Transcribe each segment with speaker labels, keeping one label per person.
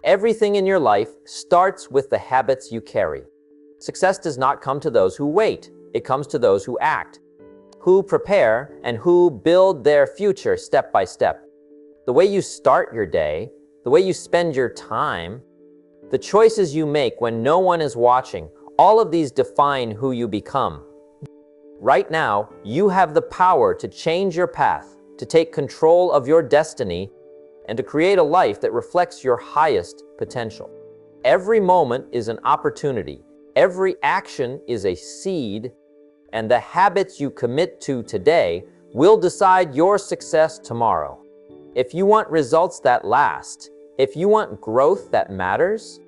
Speaker 1: Everything in your life starts with the habits you carry. Success does not come to those who wait. It comes to those who act, who prepare, and who build their future step by step. The way you start your day, the way you spend your time, the choices you make when no one is watching, all of these define who you become. Right now, you have the power to change your path, to take control of your destiny, and to create a life that reflects your highest potential. Every moment is an opportunity. Every action is a seed, and the habits you commit to today will decide your success tomorrow. If you want results that last, if you want growth that matters,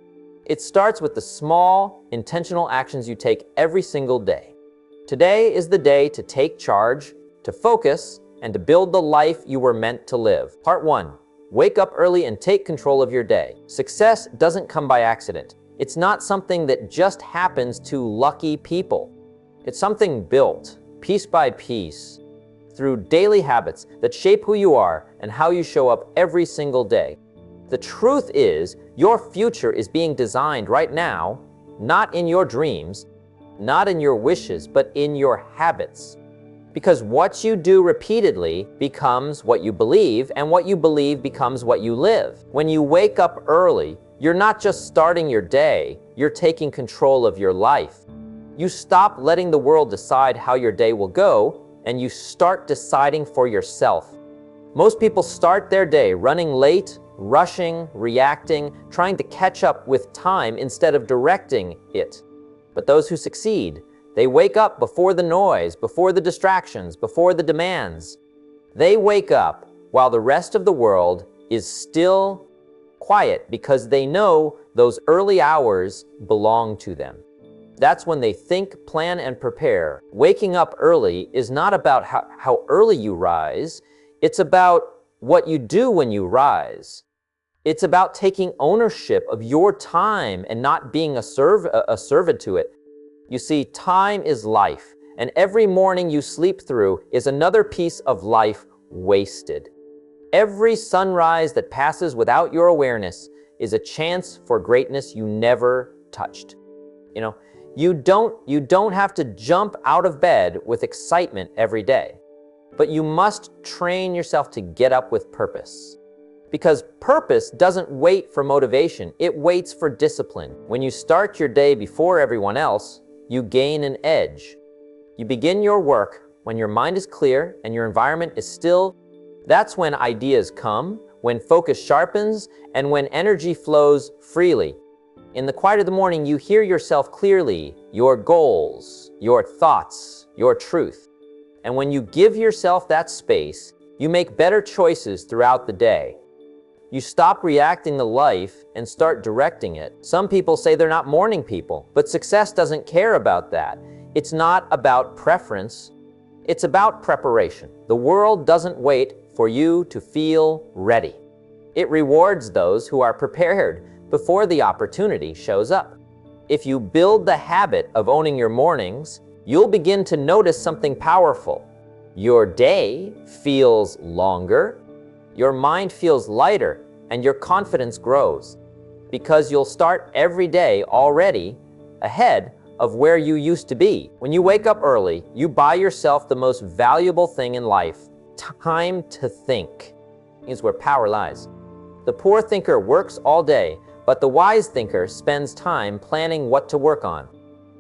Speaker 1: it starts with the small, intentional actions you take every single day. Today is the day to take charge, to focus, and to build the life you were meant to live. Part 1. Wake up early and take control of your day. Success doesn't come by accident. It's not something that just happens to lucky people. It's something built, piece by piece, through daily habits that shape who you are and how you show up every single day. The truth is, your future is being designed right now, not in your dreams, not in your wishes, but in your habits. Because what you do repeatedly becomes what you believe, and what you believe becomes what you live. When you wake up early, you're not just starting your day, you're taking control of your life. You stop letting the world decide how your day will go, and you start deciding for yourself. Most people start their day running late, rushing, reacting, trying to catch up with time instead of directing it. But those who succeed, they wake up before the noise, before the distractions, before the demands. They wake up while the rest of the world is still quiet because they know those early hours belong to them. That's when they think, plan, and prepare. Waking up early is not about how early you rise. It's about what you do when you rise. It's about taking ownership of your time and not being a servant to it. You see, time is life, and every morning you sleep through is another piece of life wasted. Every sunrise that passes without your awareness is a chance for greatness you never touched. You don't have to jump out of bed with excitement every day, but you must train yourself to get up with purpose. Because purpose doesn't wait for motivation, it waits for discipline. When you start your day before everyone else, you gain an edge. You begin your work when your mind is clear and your environment is still. That's when ideas come, when focus sharpens, and when energy flows freely. In the quiet of the morning, you hear yourself clearly, your goals, your thoughts, your truth. And when you give yourself that space, you make better choices throughout the day. You stop reacting to life and start directing it. Some people say they're not morning people, but success doesn't care about that. It's not about preference, it's about preparation. The world doesn't wait for you to feel ready. It rewards those who are prepared before the opportunity shows up. If you build the habit of owning your mornings, you'll begin to notice something powerful. Your day feels longer, your mind feels lighter, and your confidence grows. Because you'll start every day already ahead of where you used to be. When you wake up early, you buy yourself the most valuable thing in life, time to think. Is where power lies. The poor thinker works all day, but the wise thinker spends time planning what to work on.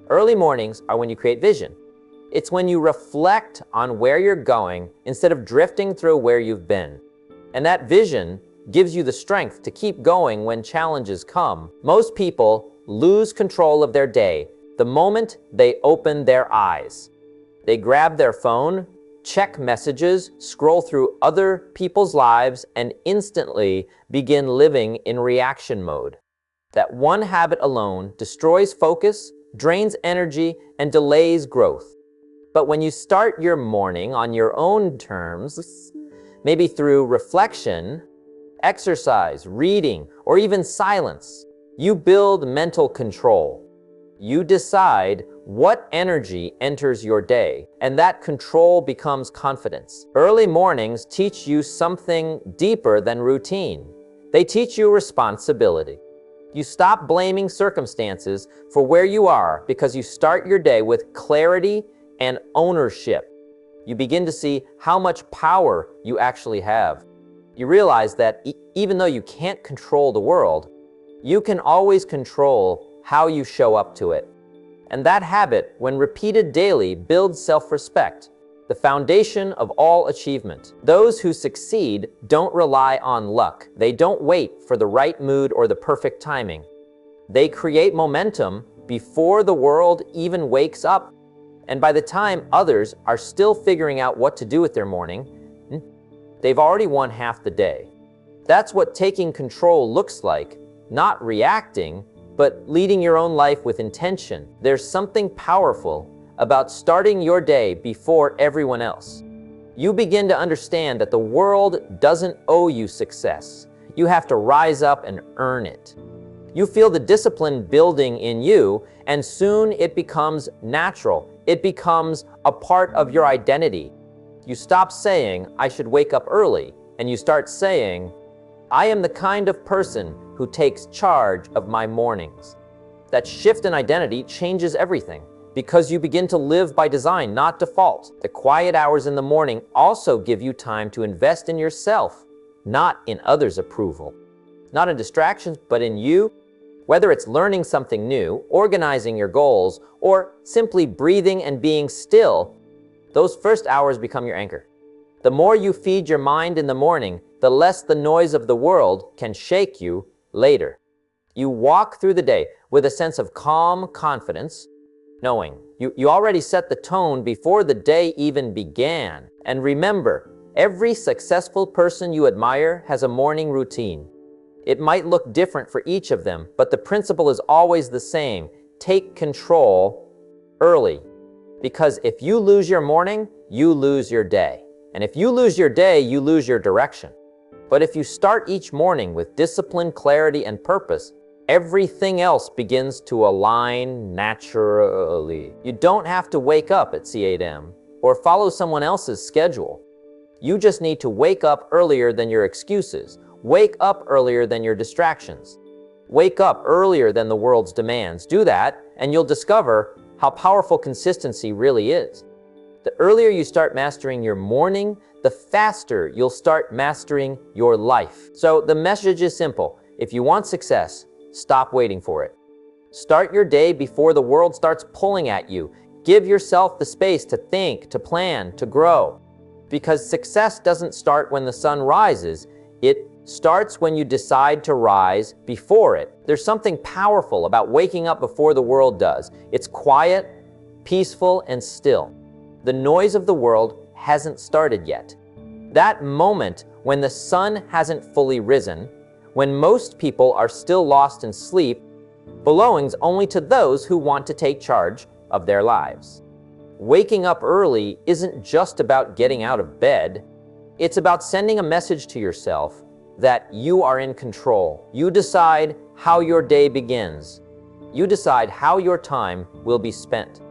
Speaker 1: Early mornings are when you create vision. It's when you reflect on where you're going instead of drifting through where you've been. And that vision gives you the strength to keep going when challenges come. Most people lose control of their day the moment they open their eyes. They grab their phone, check messages, scroll through other people's lives, and instantly begin living in reaction mode. That one habit alone destroys focus, drains energy, and delays growth. But when you start your morning on your own terms, maybe through reflection, exercise, reading, or even silence, you build mental control. You decide what energy enters your day, and that control becomes confidence. Early mornings teach you something deeper than routine. They teach you responsibility. You stop blaming circumstances for where you are because you start your day with clarity and ownership. You begin to see how much power you actually have. You realize that even though you can't control the world, you can always control how you show up to it. And that habit, when repeated daily, builds self-respect, the foundation of all achievement. Those who succeed don't rely on luck. They don't wait for the right mood or the perfect timing. They create momentum before the world even wakes up. And by the time others are still figuring out what to do with their morning, they've already won half the day. That's what taking control looks like, not reacting, but leading your own life with intention. There's something powerful about starting your day before everyone else. You begin to understand that the world doesn't owe you success. You have to rise up and earn it. You feel the discipline building in you, and soon it becomes natural. It becomes a part of your identity. You stop saying, "I should wake up early," and you start saying, "I am the kind of person who takes charge of my mornings." That shift in identity changes everything, because you begin to live by design, not default. The quiet hours in the morning also give you time to invest in yourself, not in others' approval. Not in distractions, but in you. Whether it's learning something new, organizing your goals, or simply breathing and being still, those first hours become your anchor. The more you feed your mind in the morning, the less the noise of the world can shake you later. You walk through the day with a sense of calm confidence, knowing you already set the tone before the day even began. And remember, every successful person you admire has a morning routine. It might look different for each of them, but the principle is always the same. Take control early. Because if you lose your morning, you lose your day. And if you lose your day, you lose your direction. But if you start each morning with discipline, clarity, and purpose, everything else begins to align naturally. You don't have to wake up at 8 a.m. or follow someone else's schedule. You just need to wake up earlier than your excuses. Wake up earlier than your distractions. Wake up earlier than the world's demands. Do that, and you'll discover how powerful consistency really is. The earlier you start mastering your morning, the faster you'll start mastering your life. So the message is simple. If you want success, stop waiting for it. Start your day before the world starts pulling at you. Give yourself the space to think, to plan, to grow. Because success doesn't start when the sun rises. It starts when you decide to rise before it. There's something powerful about waking up before the world does. It's quiet, peaceful, and still. The noise of the world hasn't started yet. That moment when the sun hasn't fully risen, when most people are still lost in sleep, belongs only to those who want to take charge of their lives. Waking up early isn't just about getting out of bed. It's about sending a message to yourself that you are in control. You decide how your day begins. You decide how your time will be spent.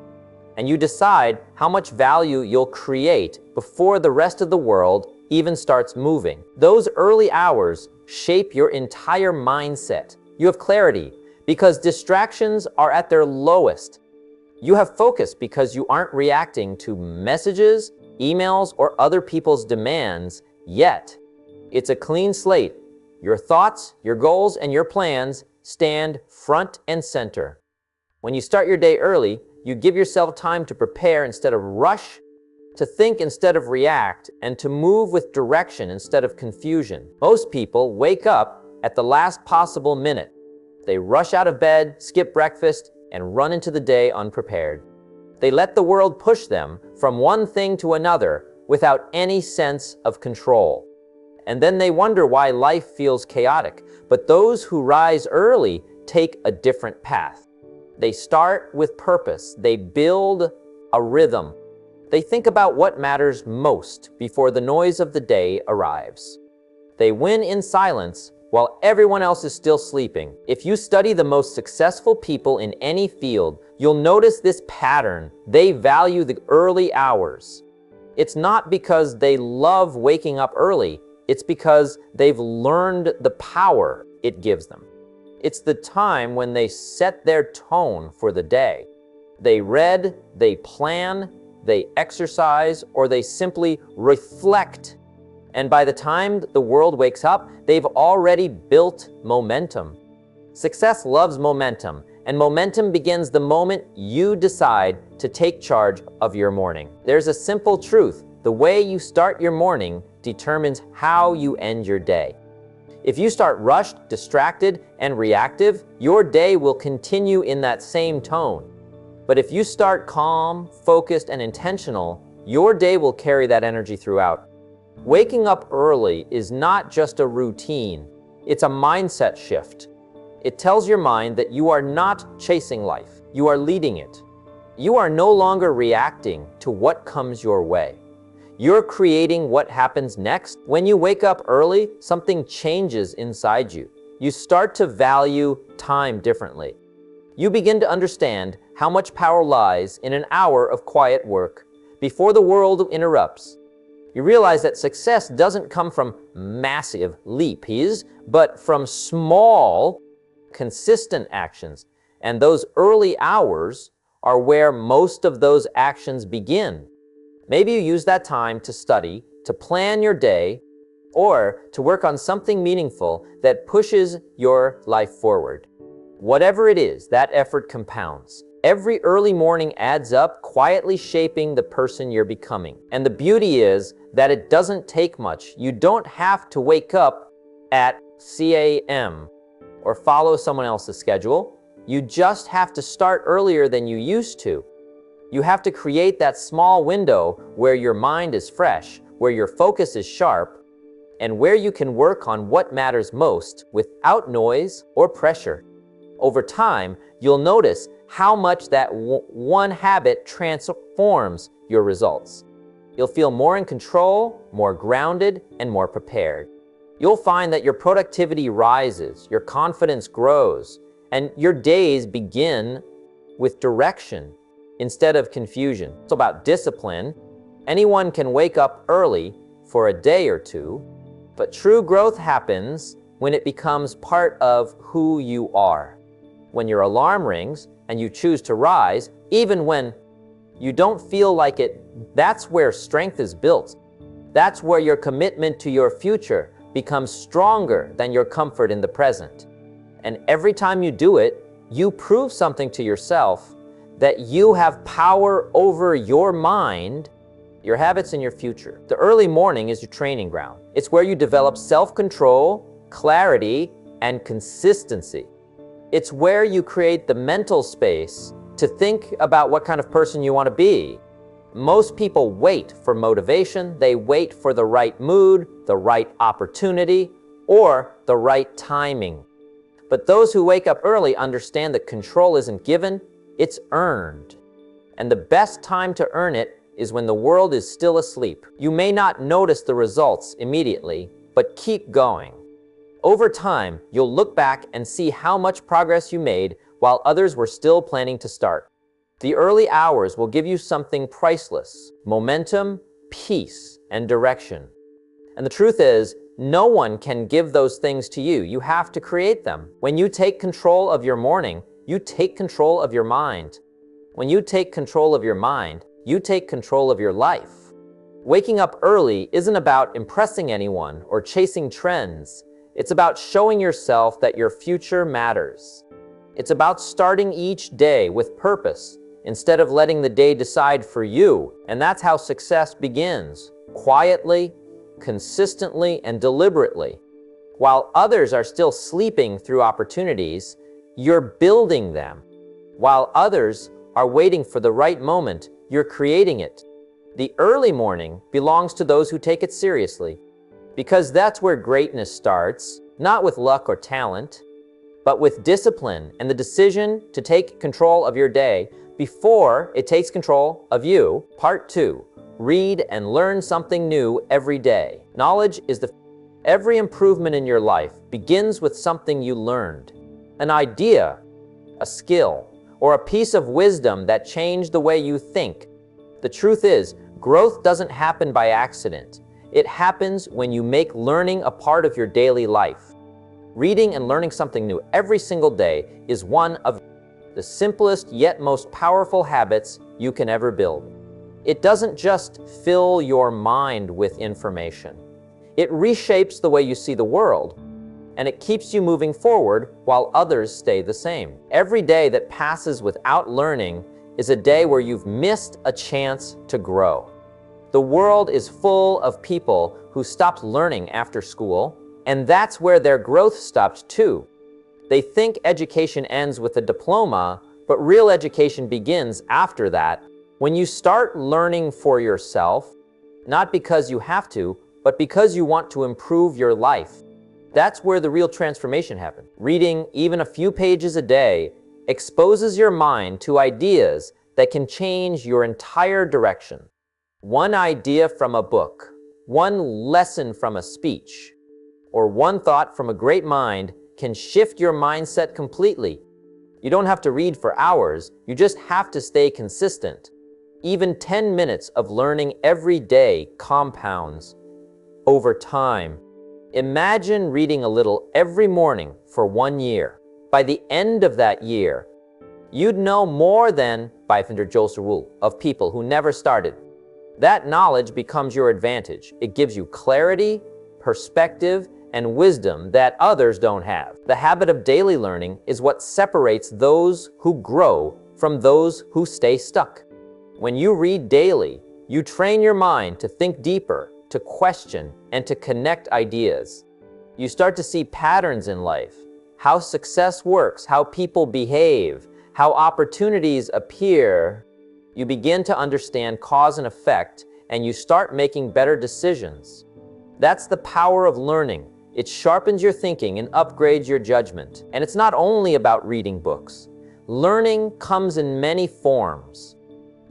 Speaker 1: And you decide how much value you'll create before the rest of the world even starts moving. Those early hours shape your entire mindset. You have clarity because distractions are at their lowest. You have focus because you aren't reacting to messages, emails, or other people's demands yet. It's a clean slate. Your thoughts, your goals, and your plans stand front and center. When you start your day early, you give yourself time to prepare instead of rush, to think instead of react, and to move with direction instead of confusion. Most people wake up at the last possible minute. They rush out of bed, skip breakfast, and run into the day unprepared. They let the world push them from one thing to another without any sense of control. And then they wonder why life feels chaotic. But those who rise early take a different path. They start with purpose. They build a rhythm. They think about what matters most before the noise of the day arrives. They win in silence while everyone else is still sleeping. If you study the most successful people in any field, you'll notice this pattern. They value the early hours. It's not because they love waking up early. It's because they've learned the power it gives them. It's the time when they set their tone for the day. They read, they plan, they exercise, or they simply reflect. And by the time the world wakes up, they've already built momentum. Success loves momentum, and momentum begins the moment you decide to take charge of your morning. There's a simple truth. The way you start your morning determines how you end your day. If you start rushed, distracted, and reactive, your day will continue in that same tone. But if you start calm, focused, and intentional, your day will carry that energy throughout. Waking up early is not just a routine, it's a mindset shift. It tells your mind that you are not chasing life, you are leading it. You are no longer reacting to what comes your way. You're creating what happens next. When you wake up early, something changes inside you. You start to value time differently. You begin to understand how much power lies in an hour of quiet work before the world interrupts. You realize that success doesn't come from massive leaps, but from small, consistent actions. And those early hours are where most of those actions begin. Maybe you use that time to study, to plan your day, or to work on something meaningful that pushes your life forward. Whatever it is, that effort compounds. Every early morning adds up, quietly shaping the person you're becoming. And the beauty is that it doesn't take much. You don't have to wake up at 6 a.m. or follow someone else's schedule. You just have to start earlier than you used to. You have to create that small window where your mind is fresh, where your focus is sharp, and where you can work on what matters most without noise or pressure. Over time, you'll notice how much that one habit transforms your results. You'll feel more in control, more grounded, and more prepared. You'll find that your productivity rises, your confidence grows, and your days begin with direction instead of confusion. It's about discipline. Anyone can wake up early for a day or two, but true growth happens when it becomes part of who you are. When your alarm rings and you choose to rise, even when you don't feel like it, that's where strength is built. That's where your commitment to your future becomes stronger than your comfort in the present. And every time you do it, you prove something to yourself that you have power over your mind, your habits, and your future. The early morning is your training ground. It's where you develop self-control, clarity, and consistency. It's where you create the mental space to think about what kind of person you want to be. Most people wait for motivation. They wait for the right mood, the right opportunity, or the right timing. But those who wake up early understand that control isn't given, it's earned. And the best time to earn it is when the world is still asleep. You may not notice the results immediately, but keep going. Over time, you'll look back and see how much progress you made while others were still planning to start. The early hours will give you something priceless: momentum, peace, and direction. And the truth is, no one can give those things to you. You have to create them. When you take control of your morning, you take control of your mind. When you take control of your mind, you take control of your life. Waking up early isn't about impressing anyone or chasing trends. It's about showing yourself that your future matters. It's about starting each day with purpose instead of letting the day decide for you. And that's how success begins: quietly, consistently, and deliberately. While others are still sleeping through opportunities, you're building them. While others are waiting for the right moment, you're creating it. The early morning belongs to those who take it seriously, because that's where greatness starts, not with luck or talent, but with discipline and the decision to take control of your day before it takes control of you. Part 2. Read and learn something new every day. Knowledge is every improvement in your life begins with something you learned. An idea, a skill, or a piece of wisdom that changed the way you think. The truth is, growth doesn't happen by accident. It happens when you make learning a part of your daily life. Reading and learning something new every single day is one of the simplest yet most powerful habits you can ever build. It doesn't just fill your mind with information. It reshapes the way you see the world, and it keeps you moving forward while others stay the same. Every day that passes without learning is a day where you've missed a chance to grow. The world is full of people who stopped learning after school, and that's where their growth stopped too. They think education ends with a diploma, but real education begins after that. When you start learning for yourself, not because you have to, but because you want to improve your life, that's where the real transformation happens. Reading even a few pages a day exposes your mind to ideas that can change your entire direction. One idea from a book, one lesson from a speech, or one thought from a great mind can shift your mindset completely. You don't have to read for hours, you just have to stay consistent. Even 10 minutes of learning every day compounds over time. Imagine reading a little every morning for 1 year. By the end of that year, you'd know more than 500 rule of people who never started. That knowledge becomes your advantage. It gives you clarity, perspective, and wisdom that others don't have. The habit of daily learning is what separates those who grow from those who stay stuck. When you read daily, you train your mind to think deeper, to question, and to connect ideas. You start to see patterns in life, how success works, how people behave, how opportunities appear. You begin to understand cause and effect, and you start making better decisions. That's the power of learning. It sharpens your thinking and upgrades your judgment. And it's not only about reading books. Learning comes in many forms.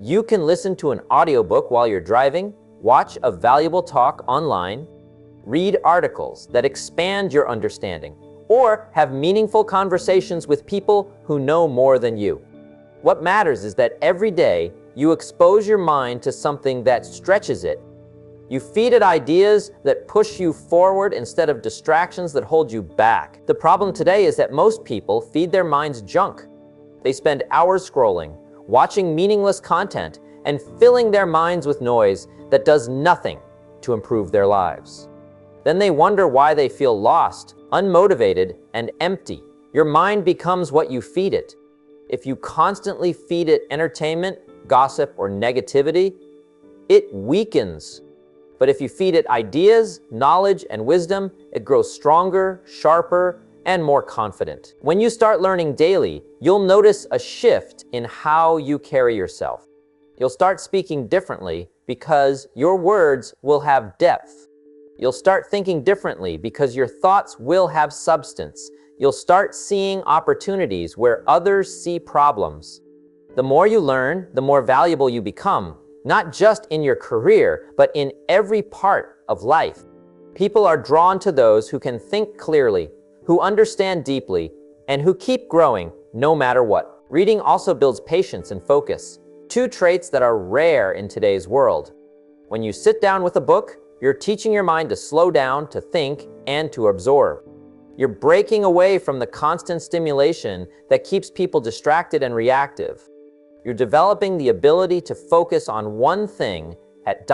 Speaker 1: You can listen to an audiobook while you're driving, watch a valuable talk online, read articles that expand your understanding, or have meaningful conversations with people who know more than you. What matters is that every day you expose your mind to something that stretches it. You feed it ideas that push you forward instead of distractions that hold you back. The problem today is that most people feed their minds junk. They spend hours scrolling, watching meaningless content, and filling their minds with noise that does nothing to improve their lives. Then they wonder why they feel lost, unmotivated, and empty. Your mind becomes what you feed it. If you constantly feed it entertainment, gossip, or negativity, it weakens. But if you feed it ideas, knowledge, and wisdom, it grows stronger, sharper, and more confident. When you start learning daily, you'll notice a shift in how you carry yourself. You'll start speaking differently because your words will have depth. You'll start thinking differently because your thoughts will have substance. You'll start seeing opportunities where others see problems. The more you learn, the more valuable you become, not just in your career, but in every part of life. People are drawn to those who can think clearly, who understand deeply, and who keep growing no matter what. Reading also builds patience and focus, two traits that are rare in today's world. When you sit down with a book, you're teaching your mind to slow down, to think, and to absorb. You're breaking away from the constant stimulation that keeps people distracted and reactive. You're developing the ability to focus on one thing at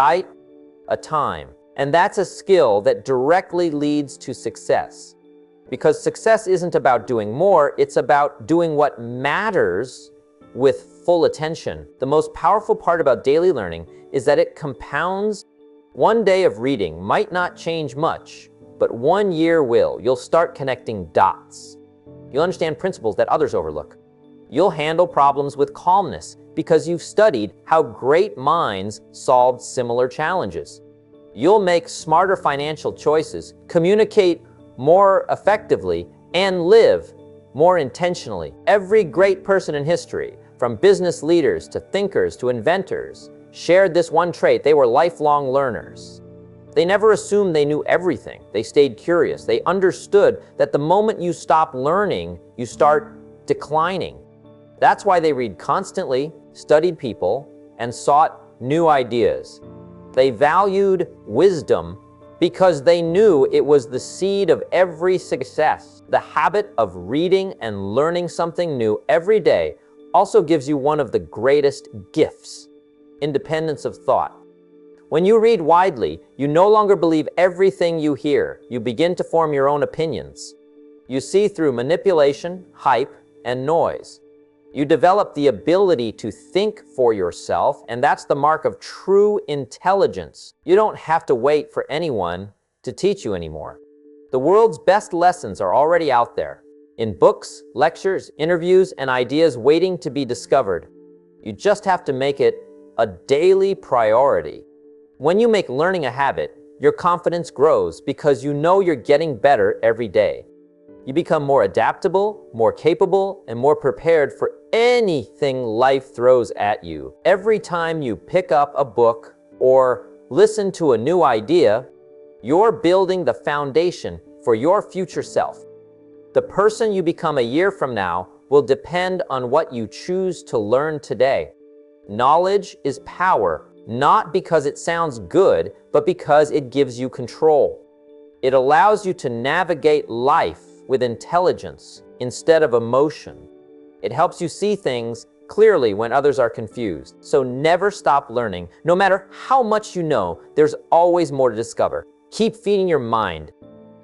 Speaker 1: a time. And that's a skill that directly leads to success. Because success isn't about doing more, it's about doing what matters with full attention. The most powerful part about daily learning is that it compounds. One day of reading might not change much, but 1 year will. You'll start connecting dots. You'll understand principles that others overlook. You'll handle problems with calmness because you've studied how great minds solved similar challenges. You'll make smarter financial choices, communicate more effectively, and live more intentionally. Every great person in history, from business leaders to thinkers to inventors, shared this one trait: they were lifelong learners. They never assumed they knew everything. They stayed curious. They understood that the moment you stop learning, you start declining. That's why they read constantly, studied people, and sought new ideas. They valued wisdom because they knew it was the seed of every success. The habit of reading and learning something new every day also gives you one of the greatest gifts: independence of thought. When you read widely, you no longer believe everything you hear. You begin to form your own opinions. You see through manipulation, hype, and noise. You develop the ability to think for yourself, and that's the mark of true intelligence. You don't have to wait for anyone to teach you anymore. The world's best lessons are already out there, in books, lectures, interviews, and ideas waiting to be discovered. You just have to make it a daily priority. When you make learning a habit, your confidence grows because you know you're getting better every day. You become more adaptable, more capable, and more prepared for anything life throws at you. Every time you pick up a book or listen to a new idea, you're building the foundation for your future self. The person you become a year from now will depend on what you choose to learn today. Knowledge is power, not because it sounds good, but because it gives you control. It allows you to navigate life with intelligence instead of emotion. It helps you see things clearly when others are confused. So never stop learning. No matter how much you know, there's always more to discover. Keep feeding your mind.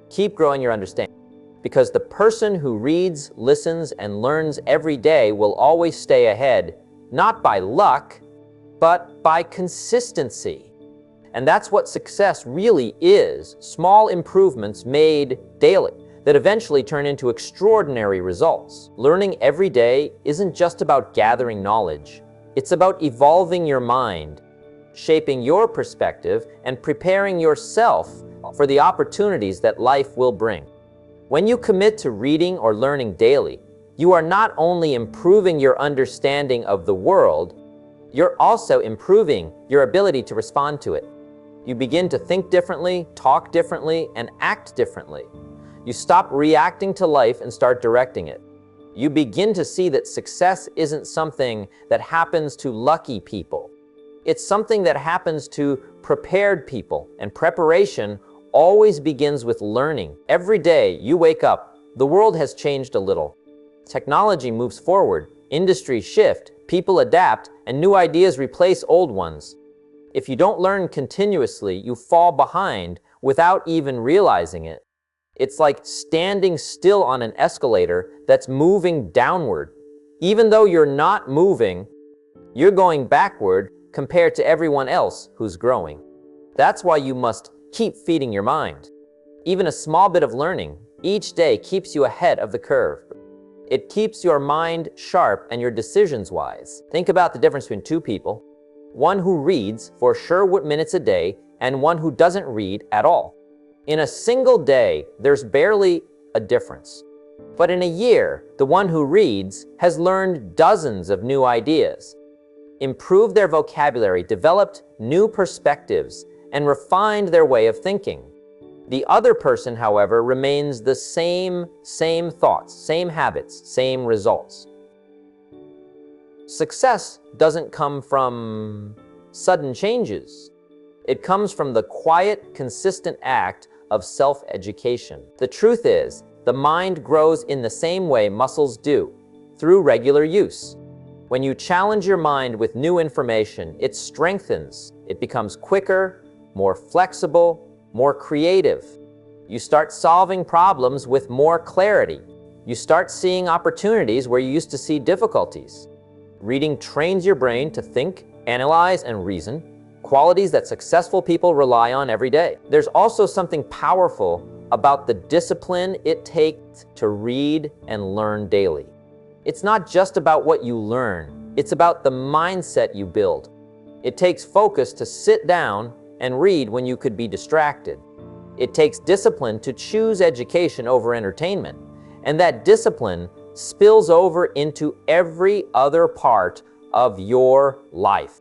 Speaker 1: Keep growing your understanding. Because the person who reads, listens, and learns every day will always stay ahead, not by luck, but by consistency. And that's what success really is: small improvements made daily that eventually turn into extraordinary results. Learning every day isn't just about gathering knowledge. It's about evolving your mind, shaping your perspective, and preparing yourself for the opportunities that life will bring. When you commit to reading or learning daily, you are not only improving your understanding of the world, you're also improving your ability to respond to it. You begin to think differently, talk differently, and act differently. You stop reacting to life and start directing it. You begin to see that success isn't something that happens to lucky people. It's something that happens to prepared people, and preparation always begins with learning. Every day you wake up, the world has changed a little. Technology moves forward, industries shift, people adapt, and new ideas replace old ones. If you don't learn continuously, you fall behind without even realizing it. It's like standing still on an escalator that's moving downward. Even though you're not moving, you're going backward compared to everyone else who's growing. That's why you must keep feeding your mind. Even a small bit of learning each day keeps you ahead of the curve. It keeps your mind sharp and your decisions wise. Think about the difference between two people: one who reads for Sherwood minutes a day and one who doesn't read at all. In a single day, there's barely a difference. But in a year, the one who reads has learned dozens of new ideas, improved their vocabulary, developed new perspectives, and refined their way of thinking. The other person, however, remains the same thoughts, same habits, same results. Success doesn't come from sudden changes. It comes from the quiet, consistent act of self-education. The truth is, the mind grows in the same way muscles do, through regular use. When you challenge your mind with new information, it strengthens. It becomes quicker, more flexible, more creative. You start solving problems with more clarity. You start seeing opportunities where you used to see difficulties. Reading trains your brain to think, analyze, and reason, qualities that successful people rely on every day. There's also something powerful about the discipline it takes to read and learn daily. It's not just about what you learn, it's about the mindset you build. It takes focus to sit down and read when you could be distracted. It takes discipline to choose education over entertainment, and that discipline spills over into every other part of your life.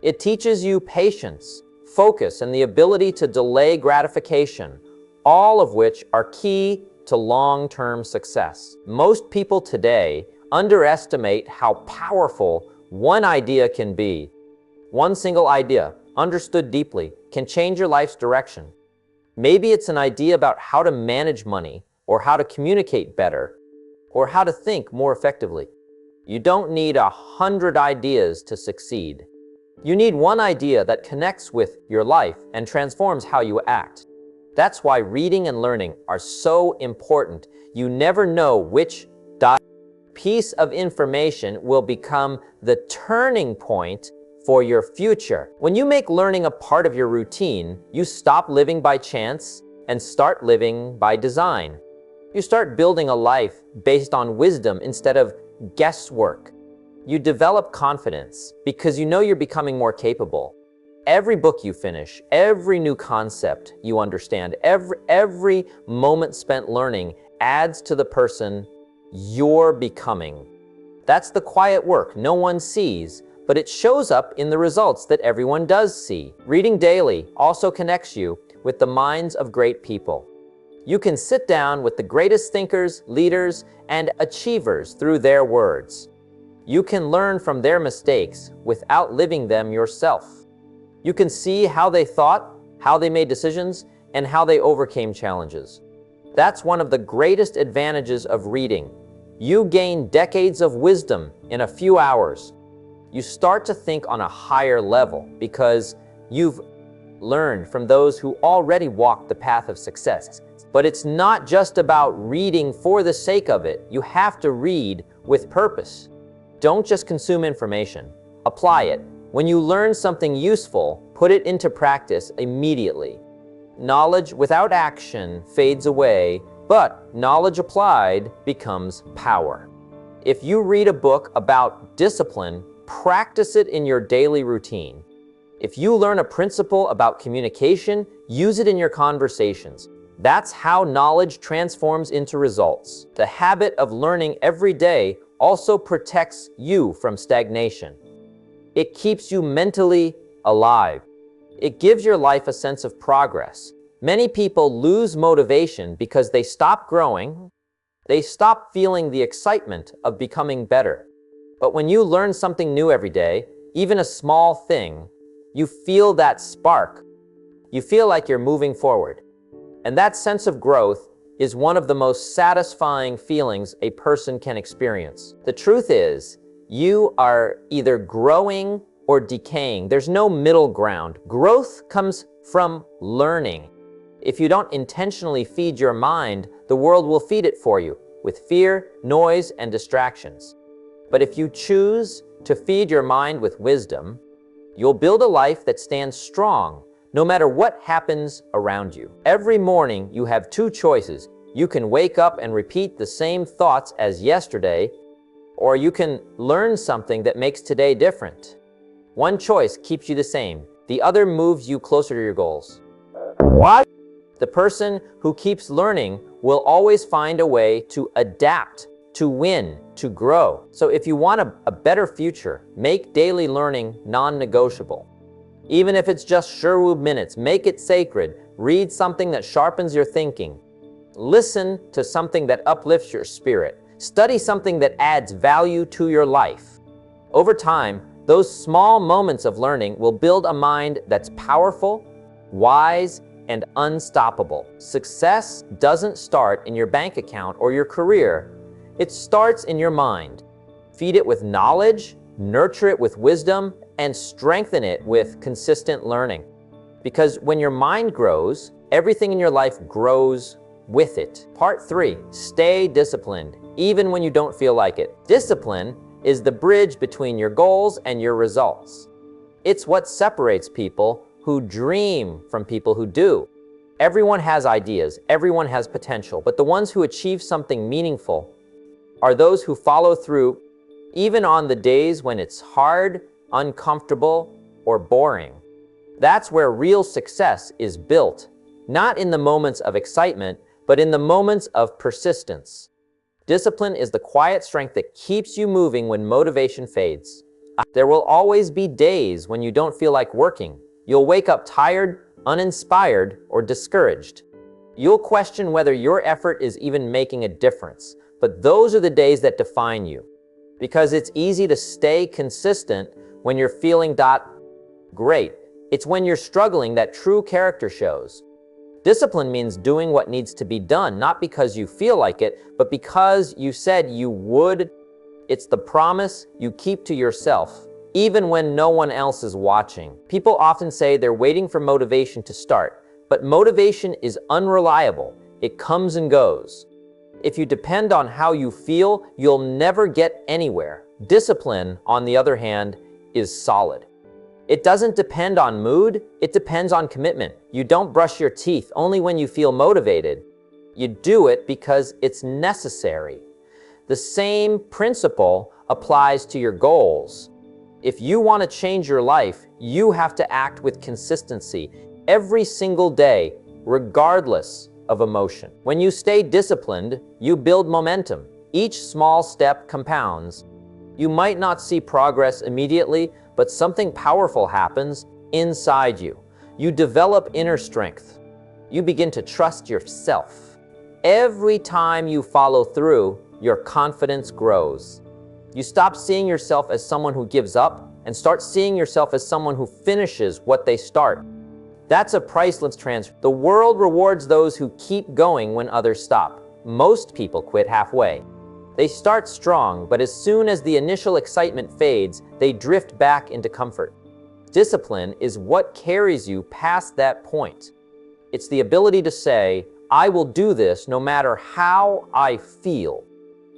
Speaker 1: It teaches you patience, focus, and the ability to delay gratification, all of which are key to long-term success. Most people today underestimate how powerful one idea can be. One single idea, understood deeply, can change your life's direction. Maybe it's an idea about how to manage money, or how to communicate better, or how to think more effectively. You don't need 100 ideas to succeed. You need one idea that connects with your life and transforms how you act. That's why reading and learning are so important. You never know which piece of information will become the turning point for your future. When you make learning a part of your routine, you stop living by chance and start living by design. You start building a life based on wisdom instead of guesswork. You develop confidence because you know you're becoming more capable. Every book you finish, every new concept you understand, every moment spent learning adds to the person you're becoming. That's the quiet work no one sees, but it shows up in the results that everyone does see. Reading daily also connects you with the minds of great people. You can sit down with the greatest thinkers, leaders, and achievers through their words. You can learn from their mistakes without living them yourself. You can see how they thought, how they made decisions, and how they overcame challenges. That's one of the greatest advantages of reading. You gain decades of wisdom in a few hours. You start to think on a higher level because you've learned from those who already walked the path of success. But it's not just about reading for the sake of it. You have to read with purpose. Don't just consume information. Apply it. When you learn something useful, put it into practice immediately. Knowledge without action fades away, but knowledge applied becomes power. If you read a book about discipline, practice it in your daily routine. If you learn a principle about communication, use it in your conversations. That's how knowledge transforms into results. The habit of learning every day also protects you from stagnation. It keeps you mentally alive. It gives your life a sense of progress. Many people lose motivation because they stop growing. They stop feeling the excitement of becoming better. But when you learn something new every day, even a small thing, you feel that spark. You feel like you're moving forward. And that sense of growth is one of the most satisfying feelings a person can experience. The truth is, you are either growing or decaying. There's no middle ground. Growth comes from learning. If you don't intentionally feed your mind, the world will feed it for you with fear, noise, and distractions. But if you choose to feed your mind with wisdom, you'll build a life that stands strong no matter what happens around you. Every morning you have two choices. You can wake up and repeat the same thoughts as yesterday, or you can learn something that makes today different. One choice keeps you the same. The other moves you closer to your goals. What? The person who keeps learning will always find a way to adapt, to win, to grow. So if you want a better future, make daily learning non-negotiable. Even if it's just Sherwood minutes, make it sacred. Read something that sharpens your thinking. Listen to something that uplifts your spirit. Study something that adds value to your life. Over time, those small moments of learning will build a mind that's powerful, wise, and unstoppable. Success doesn't start in your bank account or your career. It starts in your mind. Feed it with knowledge, nurture it with wisdom, and strengthen it with consistent learning. Because when your mind grows, everything in your life grows with it. Part 3, stay disciplined, even when you don't feel like it. Discipline is the bridge between your goals and your results. It's what separates people who dream from people who do. Everyone has ideas, everyone has potential, but the ones who achieve something meaningful are those who follow through even on the days when it's hard, uncomfortable, or boring. That's where real success is built, not in the moments of excitement, but in the moments of persistence. Discipline is the quiet strength that keeps you moving when motivation fades. There will always be days when you don't feel like working. You'll wake up tired, uninspired, or discouraged. You'll question whether your effort is even making a difference. But those are the days that define you. Because it's easy to stay consistent when you're feeling great. It's when you're struggling that true character shows. Discipline means doing what needs to be done, not because you feel like it, but because you said you would. It's the promise you keep to yourself, even when no one else is watching. People often say they're waiting for motivation to start, but motivation is unreliable. It comes and goes. If you depend on how you feel, you'll never get anywhere. Discipline, on the other hand, is solid. It doesn't depend on mood, it depends on commitment. You don't brush your teeth only when you feel motivated. You do it because it's necessary. The same principle applies to your goals. If you want to change your life, you have to act with consistency every single day, regardless of emotion. When you stay disciplined, you build momentum. Each small step compounds. You might not see progress immediately, but something powerful happens inside you. You develop inner strength. You begin to trust yourself. Every time you follow through, your confidence grows. You stop seeing yourself as someone who gives up and start seeing yourself as someone who finishes what they start. That's a priceless transfer. The world rewards those who keep going when others stop. Most people quit halfway. They start strong, but as soon as the initial excitement fades, they drift back into comfort. Discipline is what carries you past that point. It's the ability to say, I will do this no matter how I feel.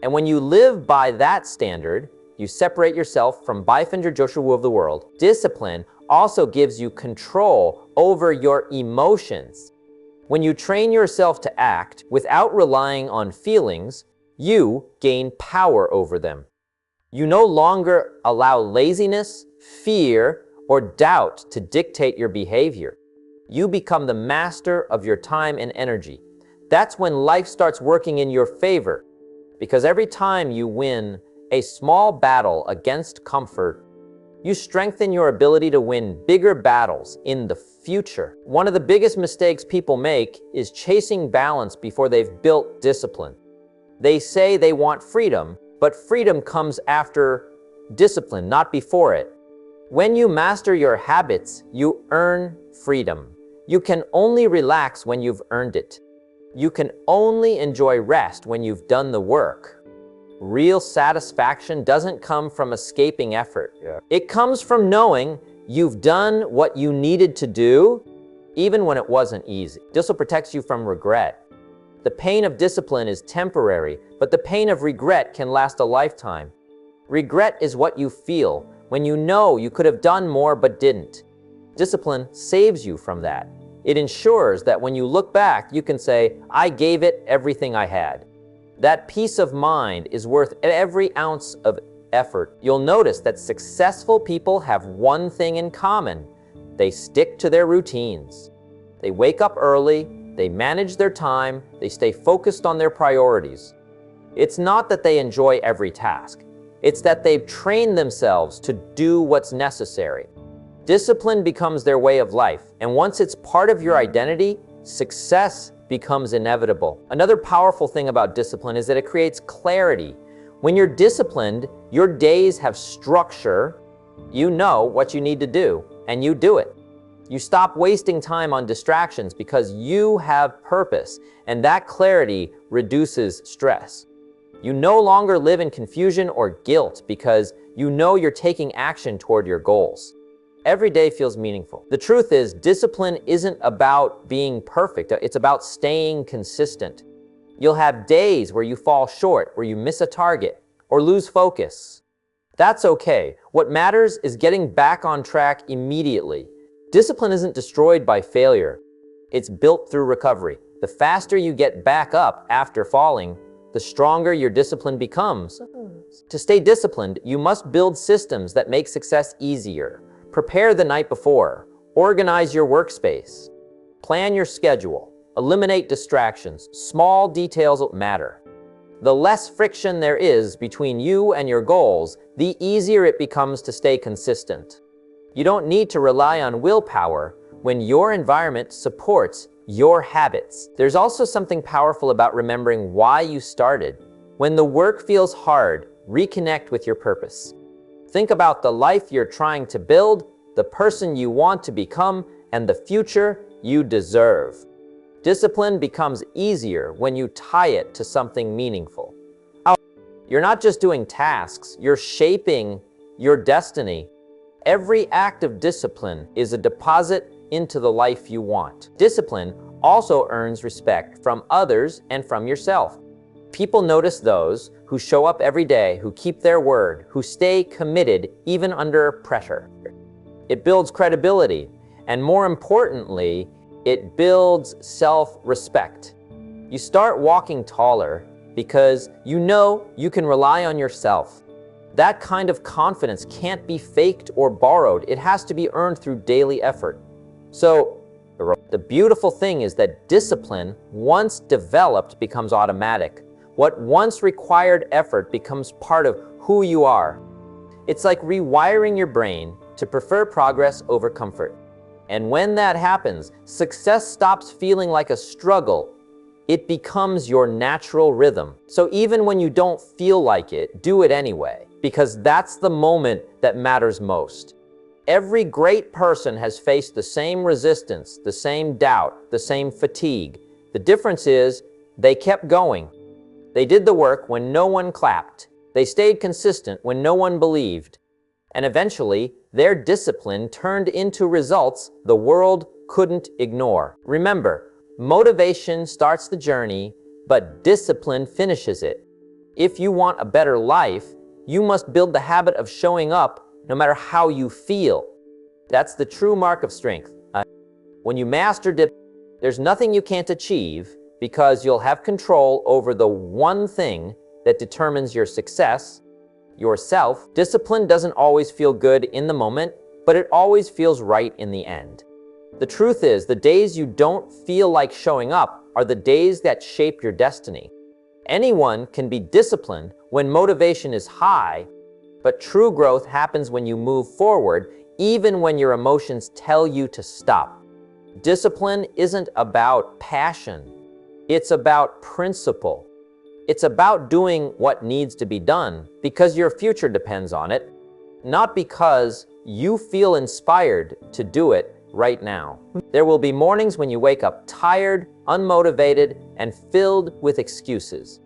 Speaker 1: And when you live by that standard, you separate yourself from bystander Joshua of the world. Discipline also gives you control over your emotions. When you train yourself to act without relying on feelings, you gain power over them. You no longer allow laziness, fear, or doubt to dictate your behavior. You become the master of your time and energy. That's when life starts working in your favor. Because every time you win a small battle against comfort, you strengthen your ability to win bigger battles in the future. One of the biggest mistakes people make is chasing balance before they've built discipline. They say they want freedom, but freedom comes after discipline, not before it. When you master your habits, you earn freedom. You can only relax when you've earned it. You can only enjoy rest when you've done the work. Real satisfaction doesn't come from escaping effort. It comes from knowing you've done what you needed to do, even when it wasn't easy. Discipline protects you from regret. The pain of discipline is temporary, but the pain of regret can last a lifetime. Regret is what you feel when you know you could have done more but didn't. Discipline saves you from that. It ensures that when you look back, you can say, I gave it everything I had. That peace of mind is worth every ounce of effort. You'll notice that successful people have one thing in common. They stick to their routines. They wake up early, they manage their time, they stay focused on their priorities. It's not that they enjoy every task. It's that they've trained themselves to do what's necessary. Discipline becomes their way of life, and once it's part of your identity, success becomes inevitable. Another powerful thing about discipline is that it creates clarity. When you're disciplined, your days have structure. You know what you need to do, and you do it. You stop wasting time on distractions because you have purpose, and that clarity reduces stress. You no longer live in confusion or guilt because you know you're taking action toward your goals. Every day feels meaningful. The truth is, discipline isn't about being perfect. It's about staying consistent. You'll have days where you fall short, where you miss a target, or lose focus. That's okay. What matters is getting back on track immediately. Discipline isn't destroyed by failure. It's built through recovery. The faster you get back up after falling, the stronger your discipline becomes. To stay disciplined, you must build systems that make success easier. Prepare the night before. Organize your workspace. Plan your schedule. Eliminate distractions. Small details matter. The less friction there is between you and your goals, the easier it becomes to stay consistent. You don't need to rely on willpower when your environment supports your habits. There's also something powerful about remembering why you started. When the work feels hard, reconnect with your purpose. Think about the life you're trying to build, the person you want to become, and the future you deserve. Discipline becomes easier when you tie it to something meaningful. You're not just doing tasks, you're shaping your destiny. Every act of discipline is a deposit into the life you want. Discipline also earns respect from others and from yourself. People notice those who show up every day, who keep their word, who stay committed even under pressure. It builds credibility, and more importantly, it builds self-respect. You start walking taller because you know you can rely on yourself. That kind of confidence can't be faked or borrowed. It has to be earned through daily effort. So, the beautiful thing is that discipline, once developed, becomes automatic. What once required effort becomes part of who you are. It's like rewiring your brain to prefer progress over comfort. And when that happens, success stops feeling like a struggle. It becomes your natural rhythm. So even when you don't feel like it, do it anyway, because that's the moment that matters most. Every great person has faced the same resistance, the same doubt, the same fatigue. The difference is they kept going. They did the work when no one clapped. They stayed consistent when no one believed. And eventually, their discipline turned into results the world couldn't ignore. Remember, motivation starts the journey, but discipline finishes it. If you want a better life, you must build the habit of showing up no matter how you feel. That's the true mark of strength. When you master discipline, there's nothing you can't achieve because you'll have control over the one thing that determines your success, yourself. Discipline doesn't always feel good in the moment, but it always feels right in the end. The truth is, the days you don't feel like showing up are the days that shape your destiny. Anyone can be disciplined when motivation is high, but true growth happens when you move forward, even when your emotions tell you to stop. Discipline isn't about passion. It's about principle. It's about doing what needs to be done because your future depends on it, not because you feel inspired to do it right now. There will be mornings when you wake up tired, unmotivated, and filled with excuses.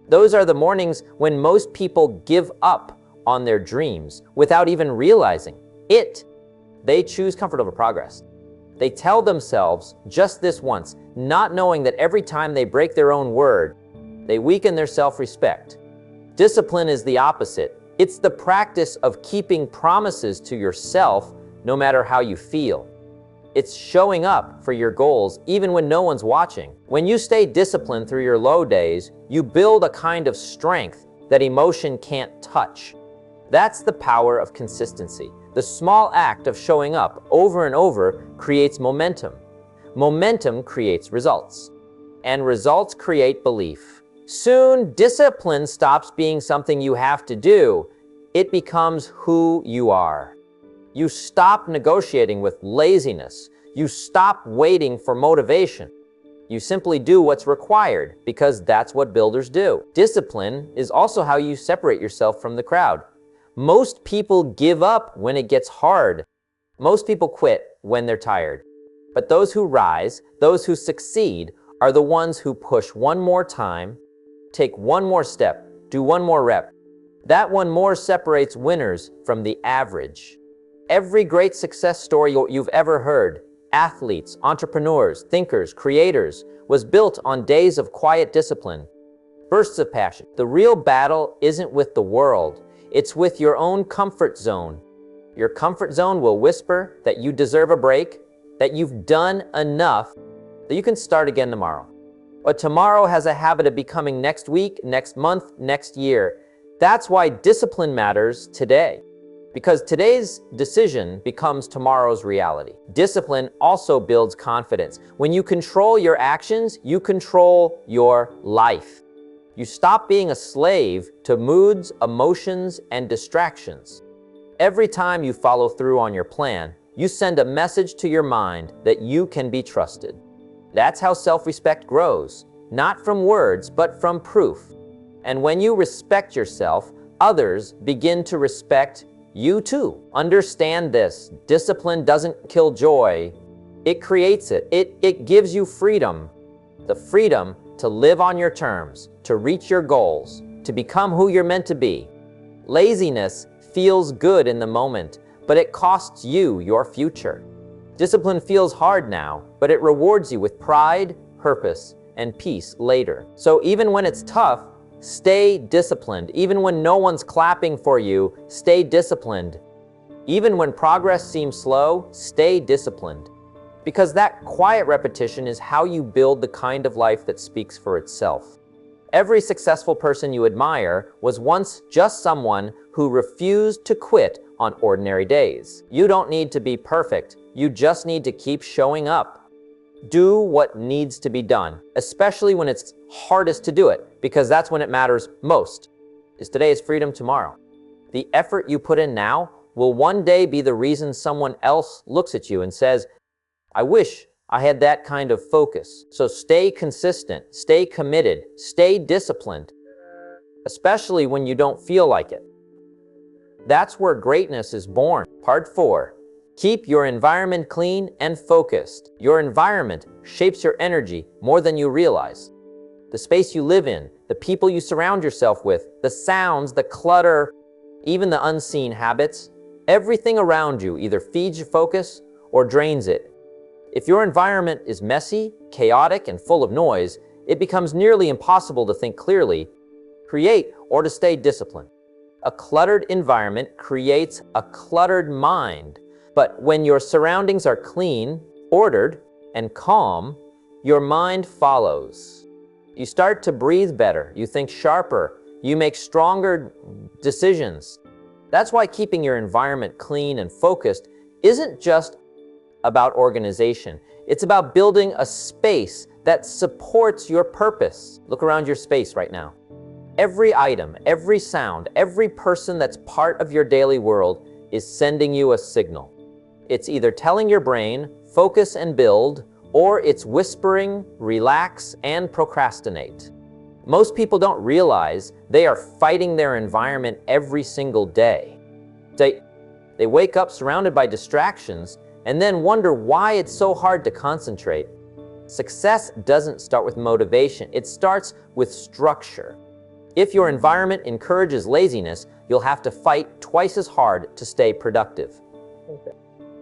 Speaker 1: Those are the mornings when most people give up on their dreams without even realizing it. They choose comfort over progress. They tell themselves just this once, not knowing that every time they break their own word, they weaken their self-respect. Discipline is the opposite. It's the practice of keeping promises to yourself no matter how you feel. It's showing up for your goals even when no one's watching. When you stay disciplined through your low days, you build a kind of strength that emotion can't touch. That's the power of consistency. The small act of showing up over and over creates momentum. Momentum creates results. And results create belief. Soon, discipline stops being something you have to do. It becomes who you are. You stop negotiating with laziness. You stop waiting for motivation. You simply do what's required because that's what builders do. Discipline is also how you separate yourself from the crowd. Most people give up when it gets hard. Most people quit when they're tired. But those who rise, those who succeed, are the ones who push one more time, take one more step, do one more rep. That one more separates winners from the average. Every great success story you've ever heard, athletes, entrepreneurs, thinkers, creators, was built on days of quiet discipline, bursts of passion. The real battle isn't with the world. It's with your own comfort zone. Your comfort zone will whisper that you deserve a break, that you've done enough, that you can start again tomorrow. But tomorrow has a habit of becoming next week, next month, next year. That's why discipline matters today, because today's decision becomes tomorrow's reality. Discipline also builds confidence. When you control your actions, you control your life. You stop being a slave to moods, emotions, and distractions. Every time you follow through on your plan, you send a message to your mind that you can be trusted. That's how self-respect grows, not from words, but from proof. And when you respect yourself, others begin to respect you too. Understand this: discipline doesn't kill joy, it creates it. It gives you freedom. The freedom to live on your terms, to reach your goals, to become who you're meant to be. Laziness feels good in the moment, but it costs you your future. Discipline feels hard now, but it rewards you with pride, purpose, and peace later. So even when it's tough, stay disciplined. Even when no one's clapping for you, stay disciplined. Even when progress seems slow, stay disciplined. Because that quiet repetition is how you build the kind of life that speaks for itself. Every successful person you admire was once just someone who refused to quit on ordinary days. You don't need to be perfect. You just need to keep showing up. Do what needs to be done, especially when it's hardest to do it, because that's when it matters most. Is today is freedom tomorrow. The effort you put in now will one day be the reason someone else looks at you and says, I wish I had that kind of focus. So stay consistent, stay committed, stay disciplined, especially when you don't feel like it. That's where greatness is born. Part 4. Keep your environment clean and focused. Your environment shapes your energy more than you realize. The space you live in, the people you surround yourself with, the sounds, the clutter, even the unseen habits, everything around you either feeds your focus or drains it. If your environment is messy, chaotic, and full of noise, it becomes nearly impossible to think clearly, create, or to stay disciplined. A cluttered environment creates a cluttered mind. But when your surroundings are clean, ordered, and calm, your mind follows. You start to breathe better, you think sharper, you make stronger decisions. That's why keeping your environment clean and focused isn't just about organization. It's about building a space that supports your purpose. Look around your space right now. Every item, every sound, every person that's part of your daily world is sending you a signal. It's either telling your brain, focus and build, or it's whispering, relax and procrastinate. Most people don't realize they are fighting their environment every single day. They wake up surrounded by distractions and then wonder why it's so hard to concentrate. Success doesn't start with motivation, it starts with structure. If your environment encourages laziness, you'll have to fight twice as hard to stay productive.